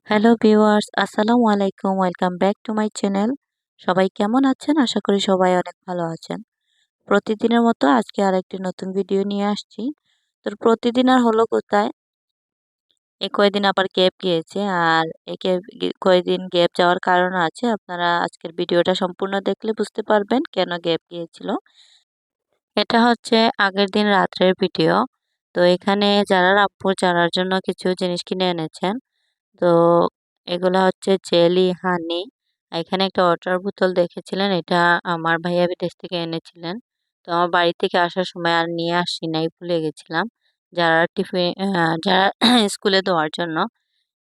Hello viewers, আসসালামু আলাইকুম। Welcome back to my channel. সবাই কেমন আছেন? আশা করি সবাই অনেক ভালো আছেন। প্রতিদিনের মতো আজকে আরেকটি নতুন ভিডিও নিয়ে আসছি। তো প্রতিদিন আর হলো কোথায়? এই কয়দিন আবার গ্যাপ গিয়েছে। আর এই কয়দিন গ্যাপ যাওয়ার কারণ আছে। আপনারা আজকের ভিডিওটা সম্পূর্ণ দেখলে বুঝতে পারবেন কেন গ্যাপ গিয়েছিল। এটা হচ্ছে আগের দিন রাত্রের ভিডিও। তো এখানে জারার আব্বু জারার জন্য কিছু জিনিস কিনে এনেছেন। তো এগুলা হচ্ছে জেলি, হানি। এখানে একটা ওয়াটার বোতল দেখেছিলেন, এটা আমার ভাইয়া বিদেশ থেকে এনেছিলেন। তো আমার বাড়ি থেকে আসার সময় আর নিয়ে আসি নাই, ভুলে গেছিলাম। যারা যারা স্কুলে দেওয়ার জন্য।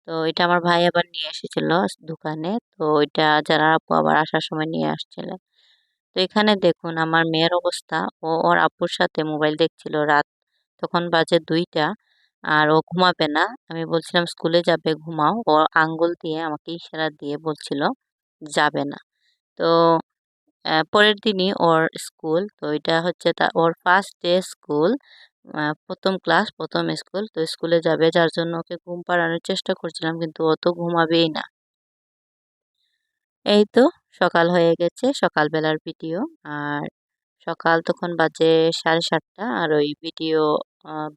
তো এটা আমার ভাই আবার নিয়ে এসেছিল দোকানে। তো ওইটা যারা আপু আবার আসার সময় নিয়ে আসছিলেন। তো এখানে দেখুন আমার মেয়ের অবস্থা। ও ওর আব্বুর সাথে মোবাইল দেখছিল। রাত তখন বাজে ২টা। আর ও ঘুমাবে না। আমি বলছিলাম স্কুলে যাবে, ঘুমাও। ও আঙ্গুল দিয়ে আমাকে ইশারা দিয়ে বলছিল যাবে না। তো পরের দিনই ওর স্কুল। তো এটা হচ্ছে ওর ফার্স্ট ডে স্কুল। ১ম ক্লাস, ১ম স্কুল। তো স্কুলে যাবে, যার জন্য ওকে ঘুম পাড়ানোর চেষ্টা করছিলাম, কিন্তু ও তো ঘুমাবেই না। এই তো সকাল হয়ে গেছে, সকালবেলার ভিডিও। আর সকাল তখন বাজে ৭:৩০। আর ওই ভিডিও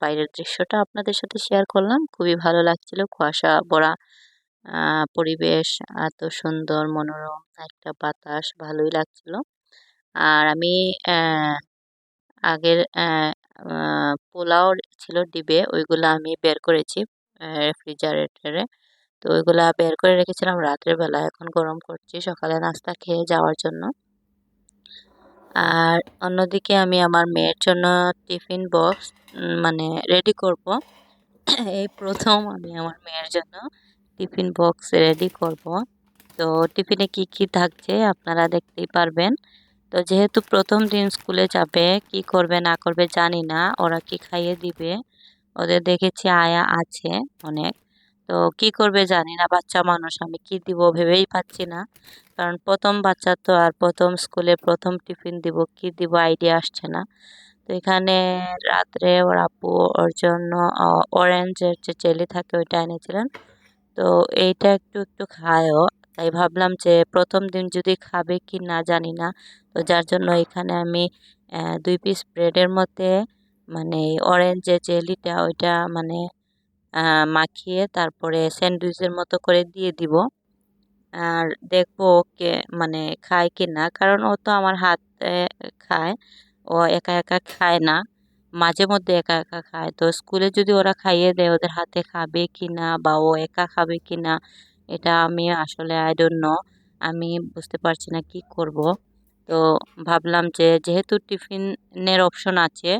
বাইরের দৃশ্যটা আপনাদের সাথে শেয়ার করলাম। খুবই ভালো লাগছিল। কুয়াশা ভরা পরিবেশ, এত সুন্দর মনোরম একটা বাতাস, ভালোই লাগছিল। আর আমি আগের পোলাও ছিল ডিবে, ওইগুলা আমি বের করেছি রেফ্রিজারেটরে। তো ওইগুলা বের করে রেখেছিলাম রাতের বেলা, এখন গরম করছি সকালে নাস্তা খেয়ে যাওয়ার জন্য। আর অন্যদিকে আমি আমার মেয়ের জন্য টিফিন বক্স মানে রেডি করব। এই প্রথম আমি আমার মেয়ের জন্য টিফিন বক্স রেডি করব। তো টিফিনে কি কি থাকছে আপনারা দেখতেই পারবেন। তো যেহেতু প্রথম দিন স্কুলে যাবে, কি করবে না করবে জানি না, ওরা কি খাইয়ে দিবে। ওদের দেখেছি আয়া আছে অনেক। তো কি করবে জানি না, বাচ্চা মানুষ, আমি কি দিব ভেবেই পাচ্ছি না। কারণ প্রথম বাচ্চা তো, আর প্রথম স্কুলে প্রথম টিফিন দিব, কি দিব আইডিয়া আসছে না। তো এখানে রাত্রে ওর আপু ওর জন্য অরেঞ্জের যে জেলি থাকে ওইটা এনেছিলেন। তো এইটা একটু একটু খায়ও। তাই ভাবলাম যে প্রথম দিন যদি খাবে কি না জানি না। তো যার জন্য এখানে আমি ২ পিস ব্রেডের মধ্যে মানে অরেঞ্জ যে জেলিটা ওইটা মানে মাখিয়ে তারপরে স্যান্ডউইচের মতো করে দিয়ে দিব। আর দেখবো ওকে মানে খায় কি না, কারণ ও তো আমার হাতে খায়। ও একা একা খায় না, মাঝে মধ্যে একা একা খায়। তো স্কুলে যদি ওরা খাইয়ে দেয়, ওদের হাতে খাবে কি না বা ও একা খাবে কি না, এটা আমি আসলে আই ডোন্ট নো। আমি বুঝতে পারছি না কি করব। তো ভাবলাম যে যেহেতু টিফিনের অপশন আছে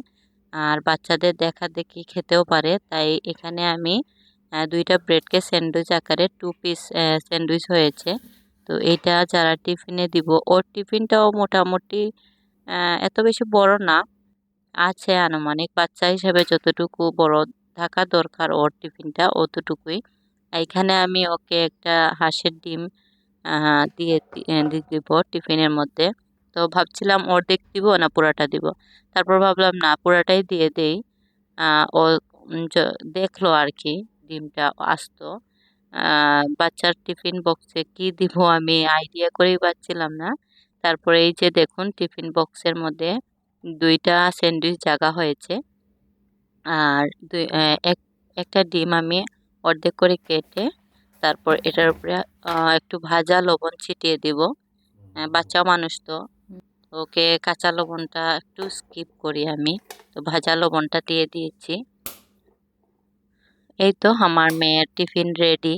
আর বাচ্চাদের দেখা দেখি খেতেও পারে, তাই এখানে আমি ২টা ব্রেডকে স্যান্ডউইচ আকারে 2 পিস স্যান্ডউইচ হয়েছে। তো এইটা যারা টিফিনে দিব, ওর টিফিনটাও মোটামুটি এত বেশি বড় না, আছে আনুমানিক বাচ্চা হিসেবে যতটুকু বড় থাকা দরকার ওর টিফিনটা অতটুকুই। এখানে আমি ওকে একটা হাঁসের ডিম দিয়ে দিব টিফিনের মধ্যে। তো ভাবছিলাম অর্ধেক দিব না পুরাটা দিব। তারপর ভাবলাম না, পুরাটাই দিয়ে দেই। ও দেখলো আর কি ডিমটা আস্ত। বাচ্চার টিফিন বক্সে কি দিব আমি আইডিয়া করেই পাচ্ছিলাম না। তারপরে এই যে দেখুন টিফিন বক্সের মধ্যে ২টা স্যান্ডউইচ জাগা হয়েছে। আর একটা ডিম আমি অর্ধেক করে কেটে তারপর এটার উপরে একটু ভাজা লবণ ছিটিয়ে দিব। বাচ্চা মানুষ তো, ওকে কাঁচা লবণটা একটু স্কিপ করি আমি। তো ভাজা লবণটা দিয়ে দিয়েছি। এই তো আমার মেয়ের টিফিন রেডি।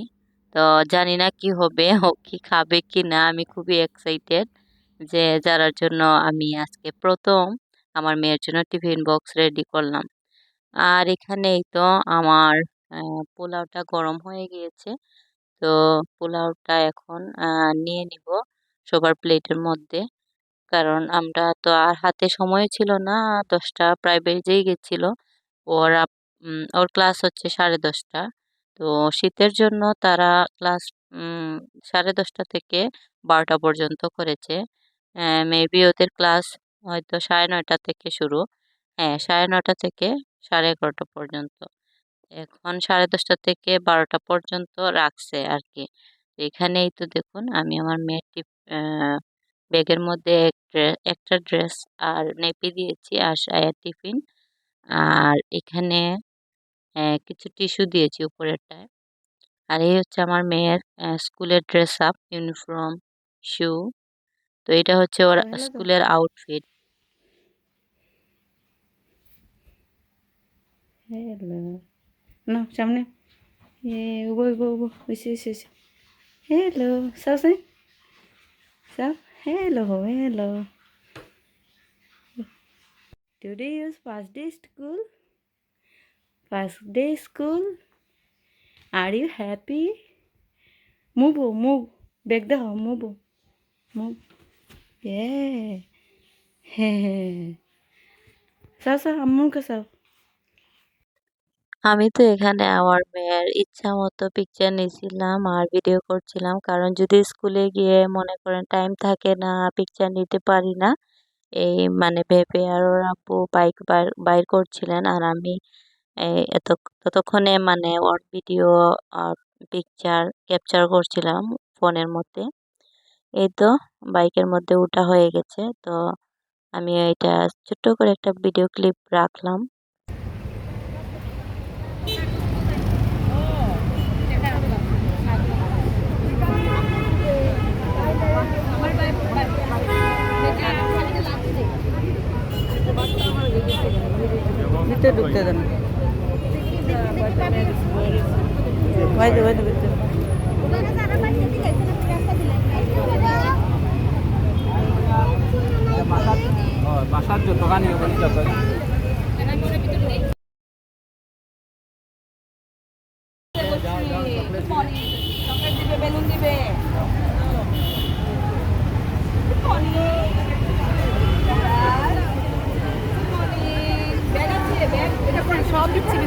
তো জানি না কি হবে, ও কি খাবে কি না। আমি খুবই এক্সাইটেড যে যার জন্য আমি আজকে প্রথম আমার মেয়ের জন্য টিফিন বক্স রেডি করলাম। আর এখানে এই তো আমার পোলাওটা গরম হয়ে গিয়েছে। তো পোলাওটা এখন নিয়ে নিব সবার প্লেটের মধ্যে। কারণ আমরা তো আর হাতে সময় ছিল না, 10টা প্রায় বেজেই গেছিল। ওর ক্লাস হচ্ছে 10:30। তো শীতের জন্য তারা ক্লাস 10:30 থেকে 12টা পর্যন্ত করেছে। মেবি ওদের ক্লাস হয়তো 9:30 থেকে শুরু। হ্যাঁ, 9:30 থেকে 11:30 পর্যন্ত। এখন 10:30 থেকে 12টা পর্যন্ত রাখছে আর কি। এখানেই তো দেখুন আমি আমার মেয়ের ব্যাগের মধ্যে একটা ড্রেস আর নেপি দিয়েছি আর সায়ার টিফিন, আর এখানে কিছু টিস্যু দিয়েছি উপরেরটায়। আর এই হচ্ছে আমার মেয়ের স্কুলের ড্রেস আপ, ইউনিফর্ম, শু। তো এটা হচ্ছে ওর হ্যালো তো স্কুলের আউটফিট। হ্যালো না সামনে উবো উবো উবো এসে এসে এসে hello Sao Sai Sao hello hello today is first day school. Are you happy? Move back the home, move yeah Sao আম্মুর কাছে আমি তো এখানে আমার মেয়ের ইচ্ছা মতো পিকচার নিয়েছিলাম আর ভিডিও করছিলাম, কারণ যদি স্কুলে গিয়ে মনে করেন টাইম থাকে না, পিকচার নিতে পারি না, এই মানে ভেবে আর ওর আপু বাইক বাইর করছিলেন আর আমি ততক্ষণে মানে ওর ভিডিও আর পিকচার ক্যাপচার করছিলাম ফোনের মধ্যে। এই তো বাইকের মধ্যে ওঠা হয়ে গেছে, তো আমি এটা ছোট্ট করে একটা ভিডিও ক্লিপ রাখলাম। ভিতরে ঢুকতে দেন বাইরে ভিতরে বাসার দোকানে বেলুন দিবে সব দিচ্ছি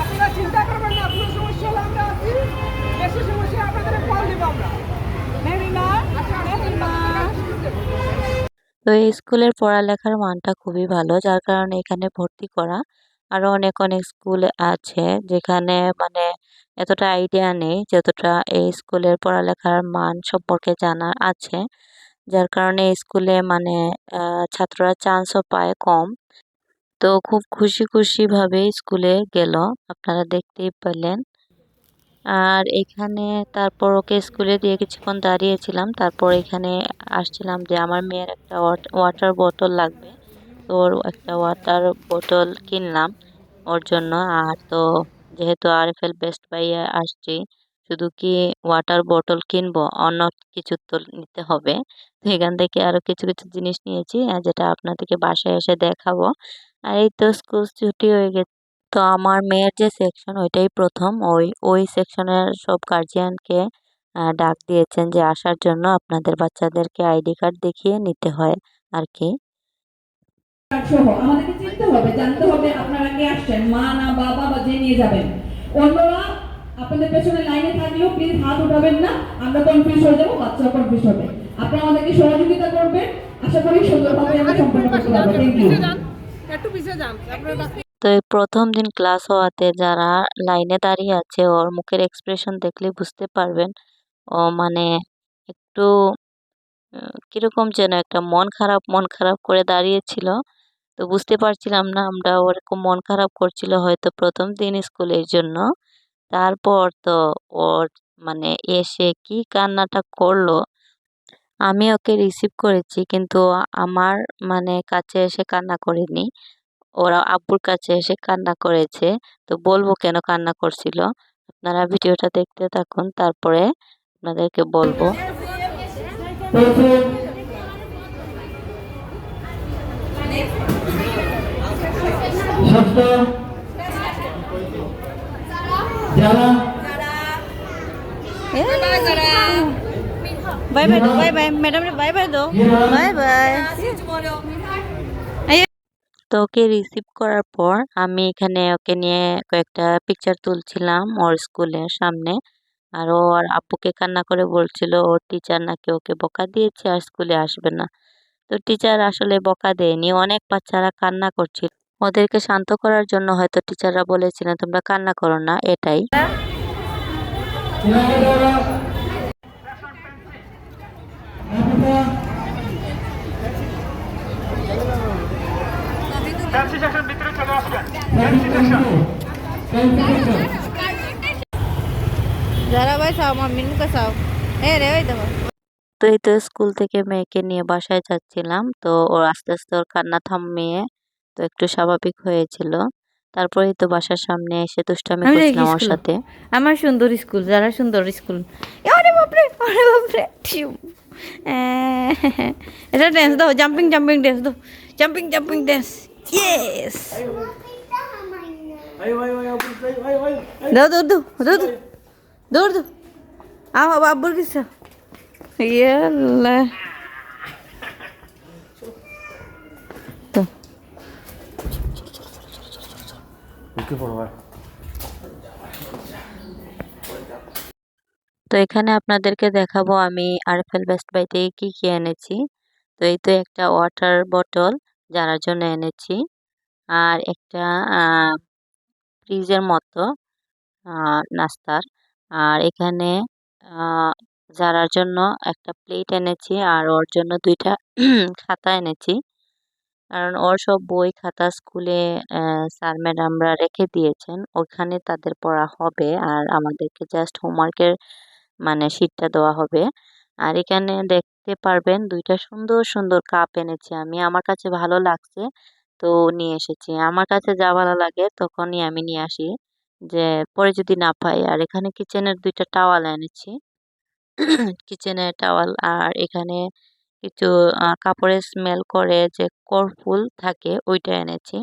আপনারা চিন্তা করবেন না, আপনার সমস্যা হলে আমরা আছি, বেশি সমস্যা আপনাদের কল দিব আমরা। তো এই স্কুলের পড়ালেখার মানটা খুবই ভালো, যার কারণে এখানে ভর্তি করা। আরো অনেক অনেক স্কুল আছে যেখানে মানে এতটা আইডিয়া নেই যতটা এই স্কুলের পড়ালেখার মান সম্পর্কে জানা আছে, যার কারণে এই স্কুলে মানে ছাত্ররা চান্সও পায় কম। তো খুব খুশি খুশি ভাবে স্কুলে গেল, আপনারা দেখতেই পেলেন। আর এখানে তারপর ওকে স্কুলে দিয়ে কিছুক্ষণ দাঁড়িয়েছিলাম, তারপর এখানে আসছিলাম যে আমার মেয়ের একটা ওয়াটার বোতল লাগবে, তো ওর একটা ওয়াটার বোতল কিনলাম ওর জন্য। আর তো যেহেতু আরএফএল বেস্ট বাইয়ে আসছি, শুধু কি ওয়াটার বোতল কিনবো, অন্য কিছু তো নিতে হবে। তো এখান থেকে আরো কিছু কিছু জিনিস নিয়েছি যেটা আপনাদেরকে বাসায় এসে দেখাবো। আর এই তো স্কুল ছুটি হয়ে গেছে, তো আমার মেয়ের যে সেকশন ওইটাই প্রথম, ওই সেকশনের সব গার্জিয়ানকে ডাক দিয়েছেন যে আসার জন্য, আপনাদের বাচ্চাদেরকে আইডি কার্ড দেখিয়ে নিতে হয় আর কি। সহ আমাদেরকে চিনতে হবে, জানতে হবে আপনারা কে আসছেন, মা না বাবা বা যে নিয়ে যাবেন। অন্যরা আপনাদের পেছনে লাইনে থাকলেও প্লিজ হাত উঠাবেন না, আমরা কনফিউজ হয়ে যাবো, বাচ্চারা কনফিউজ হবে। আপনারা আমাদেরকে সহযোগিতা করবেন, আশা করি সুন্দরভাবে আমরা সম্পন্ন করতে পারবো। Thank you. একটু পিছিয়ে যান আপনারা। তো এই প্রথম দিন ক্লাস হওয়াতে যারা লাইনে দাঁড়িয়ে আছে ওর মুখের এক্সপ্রেশন দেখলে বুঝতে পারবেন ও মানে একটু কিরকম যেন একটা মন খারাপ করে দাঁড়িয়েছিল। তো বুঝতে পারছিলাম না আমরা ওরকম মন খারাপ করছিল হয়তো প্রথম দিন স্কুলের জন্য। তারপর তো ওর মানে এসে কি কান্নাটা করলো, আমি ওকে রিসিভ করেছি কিন্তু আমার মানে কাছে এসে কান্না করেনি, ওরা আব্বুর কাছে এসে কান্না করেছে। তো বলবো কেন কান্না করছিল, আপনারা ভিডিওটা দেখতে থাকুন, তারপরে আপনাদেরকে বলবো। বাই বাই দো বাই বাই ম্যাডাম রে বাই বাই দো বাই বাই। তো ওকে রিসিভ করার পর আমি এখানে ওকে নিয়ে কয়েকটা পিকচার তুলছিলাম ওর স্কুলের সামনে। আর ও আর আব্বুকে কান্না করে বলছিল ওর টিচার নাকি ওকে বকা দিয়েছে আর স্কুলে আসবে না। তো টিচার আসলে বকা দেয়নি, অনেক বাচ্চারা কান্না করছিল, ওদেরকে শান্ত করার জন্য হয়তো টিচাররা বলেছিলেন তোমরা কান্না করো না, এটাই। ফ্যান্সি সেকশন ভিতরে চলে আসবেন। Fancy section. যারা ভাই চাও মাম্মিন কে চাও রে ওই দেখো। তো এই তো স্কুল থেকে মেয়েকে নিয়ে বাসায় যাচ্ছিলাম, তো ওর আস্তে আস্তে ওর কান্না থামিয়ে তো একটু স্বাভাবিক হয়েছিল। তারপরেই তো বাসার সামনে এসে দুষ্টামি আমি যাই করছিলাম ওর স্কুল, সাথে। আমার সুন্দর স্কুল, যারা সুন্দর স্কুল। আরে বাপরে, আরে বাপরে, টিউ। এটা ড্যান্স দাও, জাম্পিং জাম্পিং ড্যান্স দাও, জাম্পিং জাম্পিং ড্যান্স। ইয়েস, দাও দৌড় দাও, দৌড় দাও, দৌড় দাও। আব্বুর কিছু ইয়াল্লা। তো তো এখানে আপনাদেরকে দেখাবো আমি আরএফএল বেস্ট বাই থেকে কি কি এনেছি। তো এই তো একটা ওয়াটার বটল যারার জন্য এনেছি, আর একটা ফ্রিজের মতো নাস্তার, আর এখানে যারার জন্য একটা প্লেট এনেছি, আর ওর জন্য দুইটা খাতা এনেছি। কারণ ওর সব বই খাতা স্কুলে স্যার ম্যাডামরা রেখে দিয়েছেন, ওখানে তাদের পড়া হবে আর আমাদেরকে জাস্ট হোমওয়ার্কের মানে শীটটা দেওয়া হবে। আর এখানে দেখতে পারবেন দুইটা সুন্দর সুন্দর কাপ এনেছি আমি, আমার কাছে ভালো লাগছে তো নিয়ে এসেছি। আমার কাছে যা ভালো লাগে তখনই আমি নিয়ে আসি, যে পরে যদি না পাই। আর এখানে কিচেনের দুইটা টাওয়াল এনেছি, কিচেনের টাওয়াল। আর এখানে কিছু কাপড়ের স্মেল করে যে কর্ফুল থাকে ওইটা এনেছি।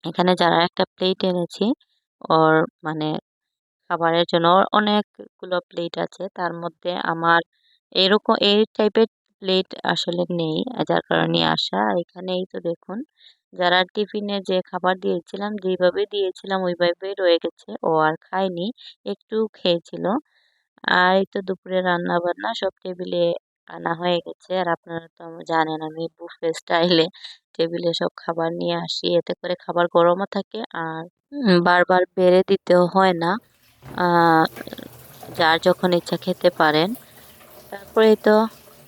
এখানে যারা একটা প্লেট এনেছি ওর মানে খাবারের জন্য, ওর অনেকগুলো প্লেট আছে, তার মধ্যে আমার এরকম এই টাইপের প্লেট আসলে নেই, যার কারণে নিয়ে আসা। আর এখানে এই তো দেখুন, যারা টিফিনে যে খাবার দিয়েছিলাম যেইভাবে দিয়েছিলাম ওইভাবে রয়ে গেছে, ও আর খায়নি, একটু খেয়েছিল। আর এই তো দুপুরে রান্না বান্না সব টেবিলে আনা হয়ে গেছে। আর আপনারা তো জানেন আমি বুফে স্টাইলে টেবিলে সব খাবার নিয়ে আসি, এতে করে খাবার গরমও থাকে আর বারবার বেড়ে দিতেও হয় না। আহ যার যখন ইচ্ছা খেতে পারেন। তারপরে তো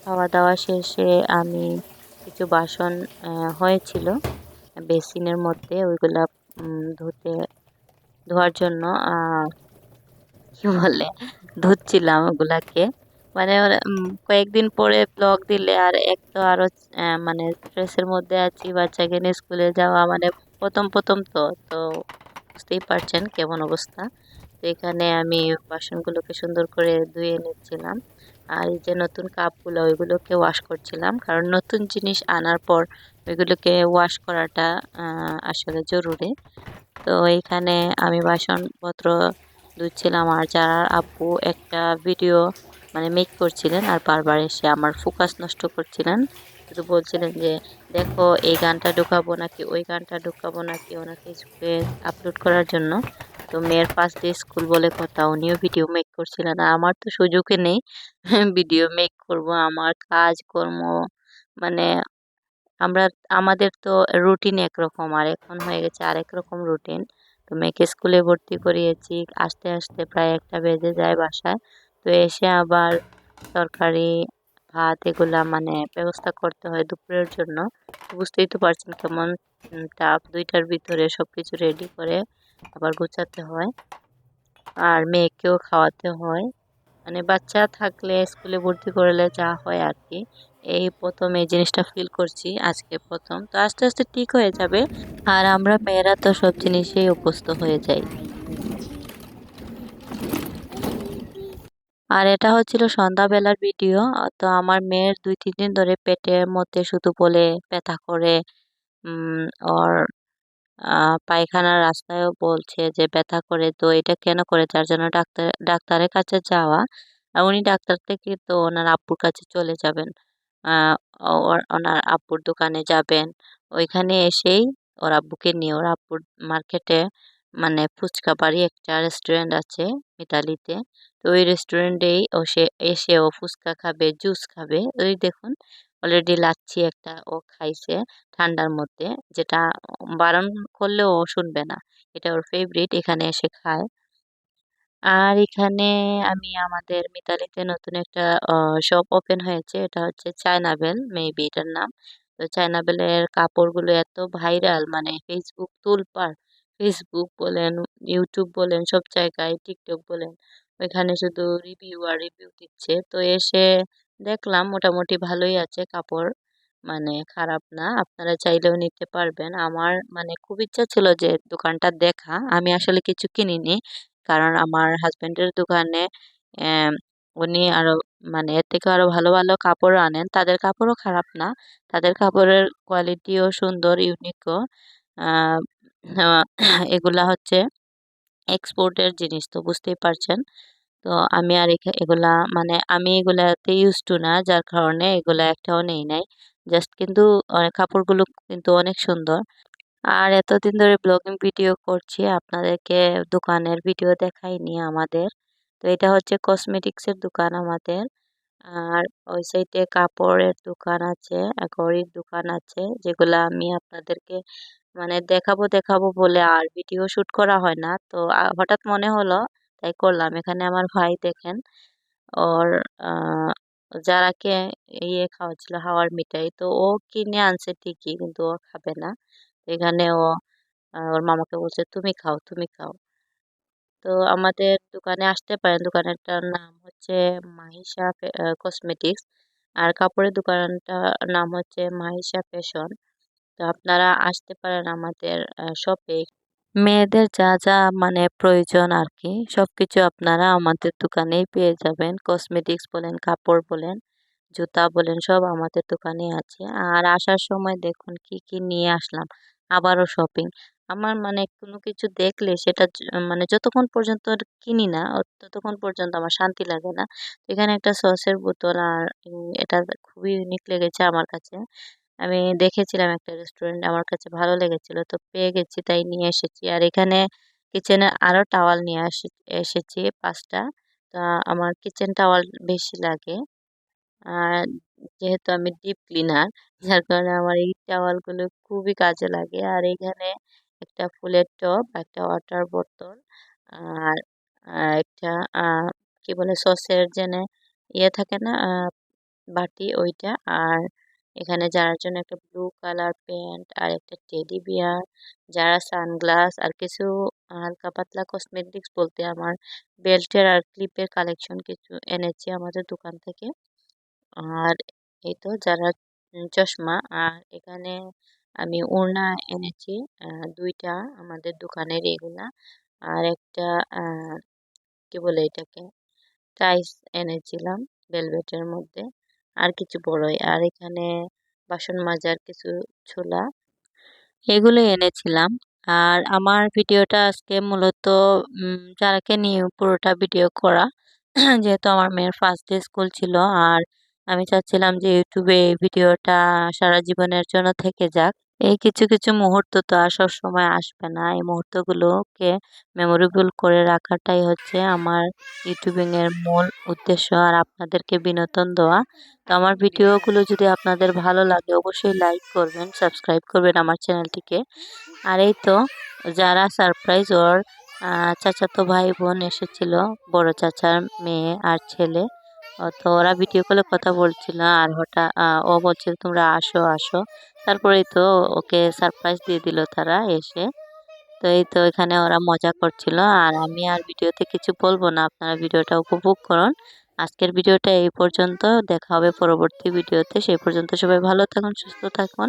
খাওয়া দাওয়া শেষে আমি কিছু বাসন হয়েছিল বেসিনের মধ্যে, ওইগুলা ধোয়ার জন্য কি বলে ধুচ্ছিলাম ওগুলাকে। মানে ওরা, কয়েকদিন পরে ব্লগ দিলে আর এক তো আরো মানে স্ট্রেসের মধ্যে আছি, বাচ্চাকে নিয়ে স্কুলে যাওয়া মানে প্রথম প্রথম তো তো বুঝতেই পারছেন কেমন অবস্থা। তো এখানে আমি বাসনগুলোকে সুন্দর করে ধুয়ে নিচ্ছিলাম, আর এই যে নতুন কাপগুলো ওইগুলোকে ওয়াশ করছিলাম, কারণ নতুন জিনিস আনার পর ওইগুলোকে ওয়াশ করাটা আসলে জরুরি। তো এইখানে আমি বাসনপত্র ধুচ্ছিলাম, আর যারা আব্বু একটা ভিডিও মানে মেক করছিলেন আর বারবার এসে আমার ফোকাস নষ্ট করছিলেন, শুধু বলছিলেন যে দেখো এই গানটা ঢুকাবো নাকি ওই গানটা ঢুকাবো নাকি ওনাকে স্কুলে আপলোড করার জন্য। তো মেয়ের ফার্স্ট ডে স্কুল বলে কথা, উনিও ভিডিও মেক করছিলেন, আর আমার তো সুযোগই নেই ভিডিও মেক করব, আমার কাজকর্ম মানে আমরা আমাদের তো রুটিন একরকম আর এখন হয়ে গেছে আরেক রকম রুটিন। তো মেয়েকে স্কুলে ভর্তি করিয়েছি, আস্তে আস্তে প্রায় 1টা বেজে যায় বাসায়। তো এসে আবার তরকারি ভাত এগুলা মানে ব্যবস্থা করতে হয় দুপুরের জন্য। তো বুঝতেই তো পারছেন কেমন টাফ, 2টার ভিতরে সবকিছু রেডি করে আবার গুছাতে হয় আর মেয়েকেও খাওয়াতে হয়। মানে বাচ্চা থাকলে স্কুলে ভর্তি করলে যা হয় আর কি, এই প্রথম এই জিনিসটা ফিল করছি আজকে প্রথম, তো আস্তে আস্তে ঠিক হয়ে যাবে। আর আমরা মেয়েরা তো সব জিনিসেই অভ্যস্ত হয়ে যাই। আর এটা হচ্ছিল সন্ধ্যাবেলার ভিডিও। তো আমার মেয়ের 2-3 দিন ধরে পেটের মধ্যে শুধু বলে ব্যথা করে, উম ওর পায়খানার রাস্তায়ও বলছে যে ব্যথা করে, তো এটা কেন করে, যার জন্য ডাক্তারের কাছে যাওয়া। আর উনি ডাক্তার থেকে তো ওনার আব্বুর কাছে চলে যাবেন, আহ ওনার আব্বুর দোকানে যাবেন, ওইখানে এসেই ওর আব্বুকে নিয়ে ওর আব্বুর মার্কেটে মানে ফুচকা বাড়ি একটা রেস্টুরেন্ট আছে ইতালিতে। তো ওই রেস্টুরেন্টেই এসে ও ফুচকা খাবে, জুস খাবে। ওই দেখুন অলরেডি লাচ্ছি একটা ও খাইছে ঠান্ডার মধ্যে, যেটা বারণ করলেও ও শুনবে না। এটা ওর ফেভারিট, এখানে এসে খায়। আর এখানে আমি আমাদের মিতালিতে নতুন একটা শপ ওপেন হয়েছে, এটা হচ্ছে চায়নাবেল মেবি এটার নাম। তো চায়নাবেলের কাপড়গুলো এত ভাইরাল, মানে ফেসবুক তুলপার, ফেসবুক বলেন, ইউটিউব বলেন, সব জায়গায় টিকটক বলেন, ওইখানে শুধু রিভিউ আর রিভিউ দিচ্ছে। তো এসে দেখলাম মোটামুটি ভালোই আছে কাপড়, মানে খারাপ না, আপনারা চাইলেও নিতে পারবেন। আমার মানে খুব ইচ্ছা ছিল যে দোকানটা দেখা, আমি আসলে কিছু কিনিনি, কারণ আমার হাজবেন্ডের দোকানে আহ, উনি আরো মানে এর থেকে আরো ভালো ভালো কাপড় আনেন, তাদের কাপড়ও খারাপ না, তাদের কাপড়ের কোয়ালিটিও সুন্দর, ইউনিকও। আহ আহ, এগুলা হচ্ছে এক্সপোর্টের জিনিস, তো বুঝতেই পারছেন। তো আমি আর এগুলা মানে আমি এগুলাতে ইউজ টু না, যার কারণে এগুলা একটাও নেই নাই। জাস্ট কিন্তু কাপড়গুলো কিন্তু অনেক সুন্দর। আর এতদিন ধরে ব্লগিং ভিডিও করছি, আপনাদেরকে দোকানের ভিডিও দেখাইনি আমাদের। তো এটা হচ্ছে কসমেটিক্সের দোকান আমাদের। আর ওই সাইডে কাপড়ের দোকান আছে, ঘড়ির দোকান আছে, যেগুলা আমি আপনাদেরকে মানে দেখাবো দেখাবো বলে আর ভিডিও শুট করা হয় না। তো হঠাৎ মনে হলো তাই করলাম। এখানে আমার ভাই দেখেন, ওর আহ যারাকে ইয়ে খাওয়াচ্ছিল হাওয়ার মিঠাই, তো ও কিনে আনছে ঠিকই কিন্তু ও খাবে না। এখানে ও ওর মামাকে বলছে তুমি খাও তুমি খাও। তো আমাদের দোকানে আসতে পারেন, দোকানটার নাম হচ্ছে মাহিষা কসমেটিক্স, আর কাপড়ের দোকানটার নাম হচ্ছে মাহিষা ফ্যাশন। তো আপনারা আসতে পারেন আমাদের শপে। মেয়েদের যা যা মানে প্রয়োজন আর কি, সবকিছু আপনারা আমাদের দোকানেই পেয়ে যাবেন। কসমেটিক্স বলেন, কাপড় বলেন, জুতা বলেন, সব আমাদের দোকানে আছে। আর আসার সময় দেখুন কি কি নিয়ে আসলাম, আবারও শপিং। আমার মানে কোনো কিছু দেখলে সেটা মানে যতক্ষণ পর্যন্ত কিনি না ততক্ষণ পর্যন্ত আমার শান্তি লাগে না। এখানে একটা সসের বোতল, আর এটা খুবই ইউনিক লেগেছে আমার কাছে। আমি দেখেছিলাম একটা রেস্টুরেন্ট, আমার কাছে ভালো লেগেছিল, তো পেয়ে গেছি তাই নিয়ে এসেছি। আর এখানে কিচেনে আরো টাওয়াল নিয়ে এসেছি 5টা। তা আমার কিচেন টাওয়াল বেশি লাগে, আর যেহেতু আমি ডিপ ক্লিনার, যার কারণে আমার এই টাওয়ালগুলো খুবই কাজে লাগে। আর এখানে একটা ফুলের টব, একটা ওয়াটার বোতল, আর একটা কি বলে সসের জন্য ইয়ে থাকে না, বাটি ওইটা। আর এখানে যারার জন্য একটা ব্লু কালার প্যান্ট, আর একটা টেডি বিয়ার, যারা সানগ্লাস, আর কিছু হালকা পাতলা কসমেটিক্স বলতে আমার বেল্টের আর ক্লিপের কালেকশন কিছু এনেছি আমাদের দোকান থেকে। আর এই তো যারা চশমা, আর এখানে আমি ওড়না এনেছি 2টা আমাদের দোকানের এগুলা। আর একটা কি বলে এটাকে টাইস এনেছিলাম ভেলভেটের মধ্যে, আর কিছু বড়ই। আর এখানে বাসন মাজার কিছু ছোলা, এগুলো এনেছিলাম। আর আমার ভিডিওটা আজকে মূলত যারাকে নিয়ে পুরোটা ভিডিও করা, যেহেতু আমার মেয়ের ফার্স্ট ডে স্কুল ছিল। আর আমি চাচ্ছিলাম যে ইউটিউবে এই ভিডিওটা সারা জীবনের জন্য থেকে যাক। এই কিছু কিছু মুহূর্ত তো আর সব সময় আসবে না, এই মুহূর্তগুলোকে মেমোরেবল করে রাখাটাই হচ্ছে আমার ইউটিউবিং এর মূল উদ্দেশ্য, আর আপনাদেরকে বিনোদন দেওয়া। তো আমার ভিডিওগুলো যদি আপনাদের ভালো লাগে অবশ্যই লাইক করবেন, সাবস্ক্রাইব করবেন আমার চ্যানেলটিকে। আর এই তো যারা সারপ্রাইজ, ওর চাচাতো ভাই বোন এসেছিল, বড় চাচার মেয়ে আর ছেলে। তো ওরা ভিডিও কলে কথা বলছিল, আর হঠাৎ ও বলছিল তোমরা আসো আসো। তারপরেই তো ওকে সারপ্রাইজ দিয়ে দিল তারা এসে। তো এই তো এখানে ওরা মজা করছিল, আর আমি আর ভিডিওতে কিছু বলবো না, আপনারা ভিডিওটা উপভোগ করুন। আজকের ভিডিওটা এই পর্যন্ত, দেখা হবে পরবর্তী ভিডিওতে। সেই পর্যন্ত সবাই ভালো থাকুন, সুস্থ থাকুন।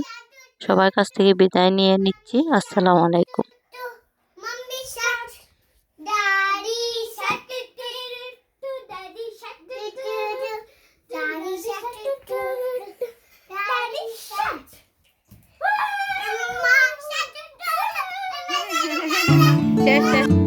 সবার কাছ থেকে বিদায় নিয়ে নিচ্ছি। আসসালামু আলাইকুম। Mommy shark, Daddy shark, Daddy shark, Daddy shark, Daddy shark. Mom shark. শেষ শেষ